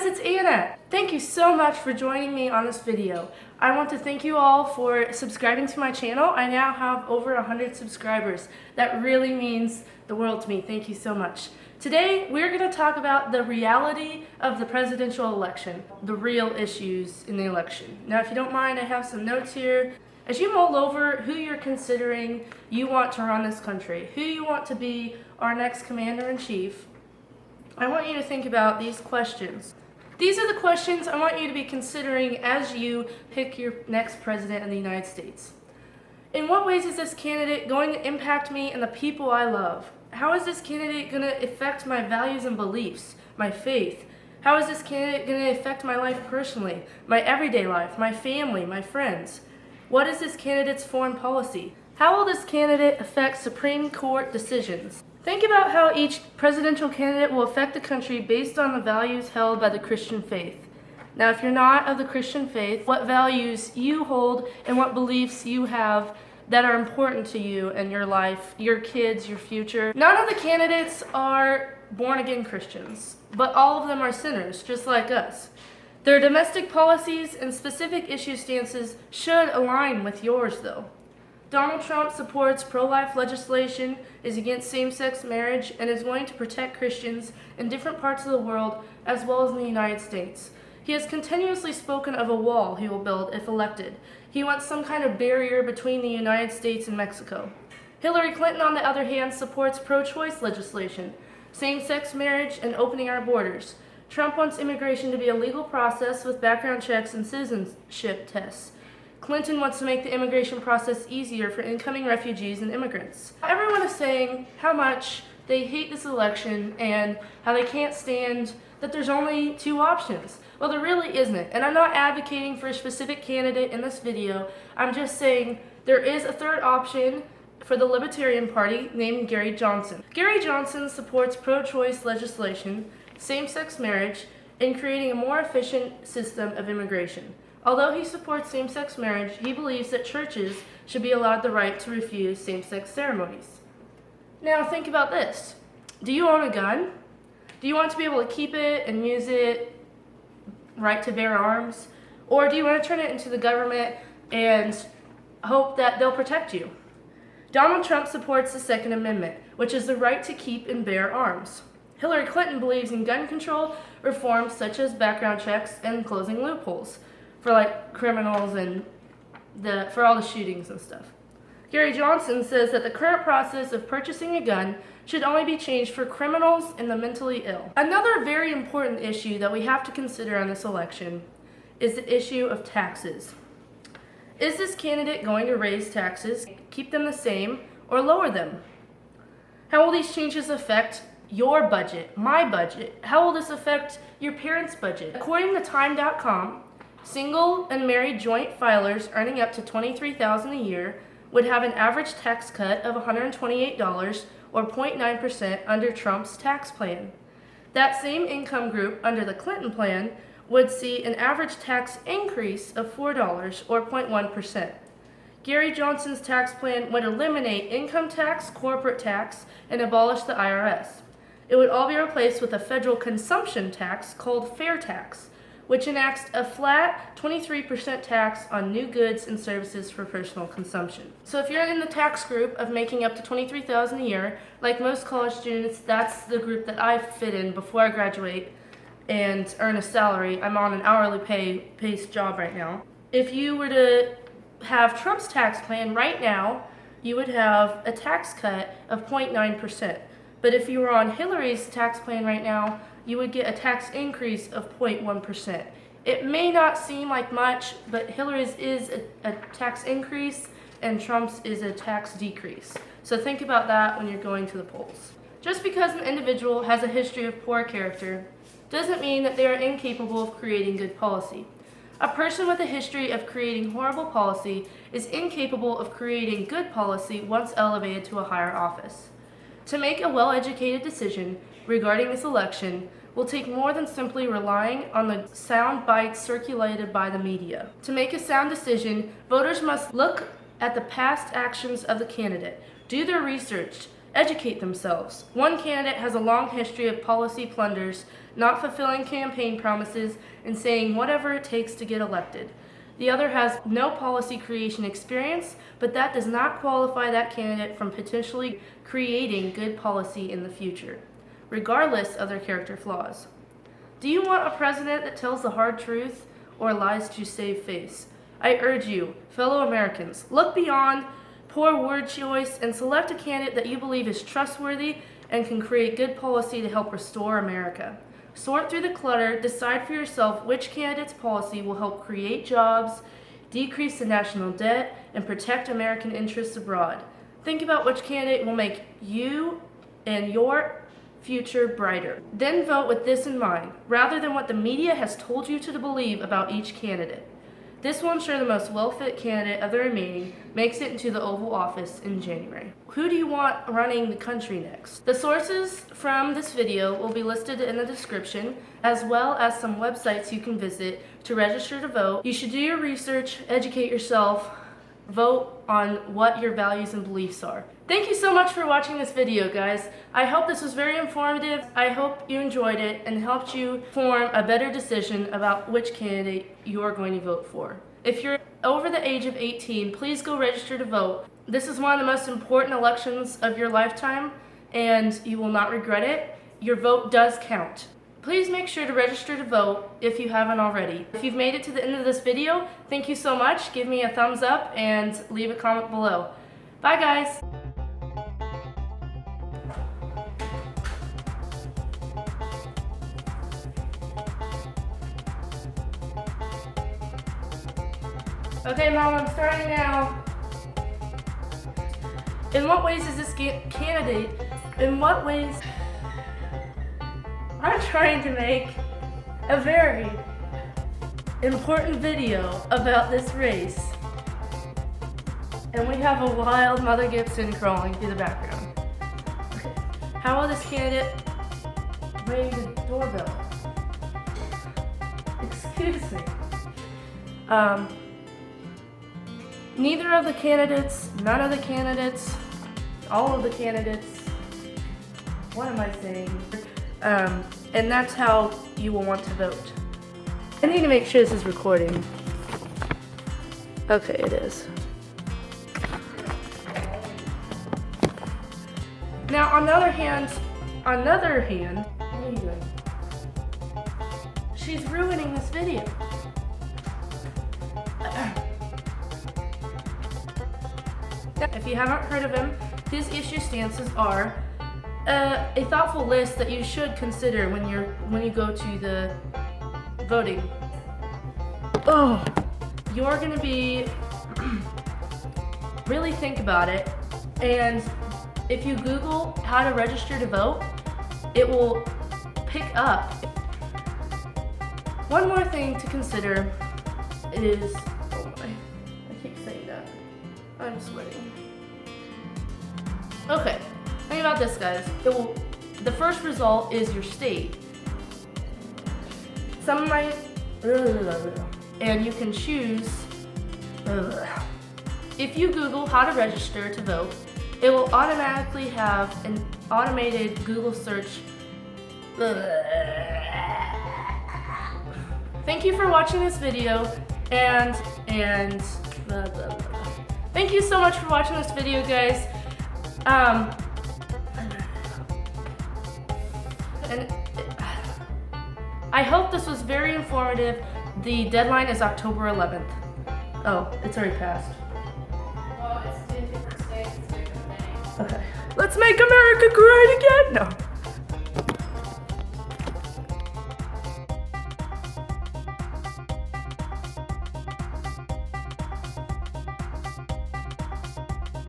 it's Anna. Thank you so much for joining me on this video. I want to thank you all for subscribing to my channel. I now have over 100 subscribers. That really means the world to me. Thank you so much. Today, we're going to talk about the reality of the presidential election, the real issues in the election. Now, if you don't mind, I have some notes here. As you mull over who you're considering you want to run this country, who you want to be our next commander-in-chief, I want you to think about these questions. These are the questions I want you to be considering as you pick your next president of the United States. In what ways is this candidate going to impact me and the people I love? How is this candidate going to affect my values and beliefs, my faith? How is this candidate going to affect my life personally, my everyday life, my family, my friends? What is this candidate's foreign policy? How will this candidate affect Supreme Court decisions? Think about how each presidential candidate will affect the country based on the values held by the Christian faith. Now, if you're not of the Christian faith, what values you hold and what beliefs you have that are important to you and your life, your kids, your future. None of the candidates are born-again Christians, but all of them are sinners, just like us. Their domestic policies and specific issue stances should align with yours, though. Donald Trump supports pro-life legislation, is against same-sex marriage, and is going to protect Christians in different parts of the world as well as in the United States. He has continuously spoken of a wall he will build if elected. He wants some kind of barrier between the United States and Mexico. Hillary Clinton, on the other hand, supports pro-choice legislation, same-sex marriage, and opening our borders. Trump wants immigration to be a legal process with background checks and citizenship tests. Clinton wants to make the immigration process easier for incoming refugees and immigrants. Everyone is saying how much they hate this election and how they can't stand that there's only two options. Well, there really isn't. And I'm not advocating for a specific candidate in this video. I'm just saying there is a third option for the Libertarian Party named Gary Johnson. Gary Johnson supports pro-choice legislation, same-sex marriage, and creating a more efficient system of immigration. Although he supports same-sex marriage, he believes that churches should be allowed the right to refuse same-sex ceremonies. Now think about this. Do you own a gun? Do you want to be able to keep it and use it right to bear arms? Or do you want to turn it into the government and hope that they'll protect you? Donald Trump supports the Second Amendment, which is the right to keep and bear arms. Hillary Clinton believes in gun control reforms such as background checks and closing loopholes for like criminals and for all the shootings and stuff. Gary Johnson says that the current process of purchasing a gun should only be changed for criminals and the mentally ill. Another very important issue that we have to consider on this election is the issue of taxes. Is this candidate going to raise taxes, keep them the same, or lower them? How will these changes affect your budget, my budget? How will this affect your parents' budget? According to Time.com, single and married joint filers earning up to $23,000 a year would have an average tax cut of $128 or 0.9% under Trump's tax plan. That same income group under the Clinton plan would see an average tax increase of $4 or 0.1%. Gary Johnson's tax plan would eliminate income tax, corporate tax, and abolish the IRS. It would all be replaced with a federal consumption tax called fair tax, which enacts a flat 23% tax on new goods and services for personal consumption. So if you're in the tax group of making up to $23,000 a year, like most college students, that's the group that I fit in before I graduate and earn a salary. I'm on an hourly paced job right now. If you were to have Trump's tax plan right now, you would have a tax cut of 0.9%. But if you were on Hillary's tax plan right now, you would get a tax increase of 0.1%. It may not seem like much, but Hillary's is a tax increase and Trump's is a tax decrease. So think about that when you're going to the polls. Just because an individual has a history of poor character doesn't mean that they are incapable of creating good policy. A person with a history of creating horrible policy is incapable of creating good policy once elevated to a higher office. To make a well-educated decision regarding this election will take more than simply relying on the sound bites circulated by the media. To make a sound decision, voters must look at the past actions of the candidate, do their research, educate themselves. One candidate has a long history of policy plunders, not fulfilling campaign promises, and saying whatever it takes to get elected. The other has no policy creation experience, but that does not qualify that candidate from potentially creating good policy in the future, regardless of their character flaws. Do you want a president that tells the hard truth or lies to save face? I urge you, fellow Americans, look beyond poor word choice and select a candidate that you believe is trustworthy and can create good policy to help restore America. Sort through the clutter, decide for yourself which candidate's policy will help create jobs, decrease the national debt, and protect American interests abroad. Think about which candidate will make you and your future brighter. Then vote with this in mind, rather than what the media has told you to believe about each candidate. This will ensure the most well-fit candidate of the remaining makes it into the Oval Office in January. Who do you want running the country next? The sources from this video will be listed in the description, as well as some websites you can visit to register to vote. You should do your research, educate yourself, vote on what your values and beliefs are. Thank you so much for watching this video, guys. I hope this was very informative. I hope you enjoyed it and helped you form a better decision about which candidate you're going to vote for. If you're over the age of 18, please go register to vote. This is one of the most important elections of your lifetime, and you will not regret it. Your vote does count. Please make sure to register to vote if you haven't already. If you've made it to the end of this video, thank you so much. Give me a thumbs up and leave a comment below. Bye, guys. Okay, Mom, I'm starting now. In what ways is this candidate, I'm trying to make a very important video about this race. And we have a wild Mother Gibson crawling through the background. How will this candidate ring the doorbell? Excuse me. Neither of the candidates, none of the candidates, all of the candidates, what am I saying? And that's how you will want to vote. I need to make sure this is recording. Okay, it is. Now, on the other hand, what are you doing? She's ruining this video. If you haven't heard of him, his issue stances are a thoughtful list that you should consider when you go to the voting. Oh, you're gonna be really think about it, and if you Google how to register to vote, it will pick up. One more thing to consider is, oh my, I keep saying that. I'm sweating. Okay, think about this, guys. The first result is your state. Some might, and you can choose. If you Google how to register to vote, it will automatically have an automated Google search. Thank you for watching this video, and thank you so much for watching this video, guys. And I hope this was very informative. The deadline is October 11th. Oh, it's already passed. Well, it's in different states, it's different things. Okay. Let's make America great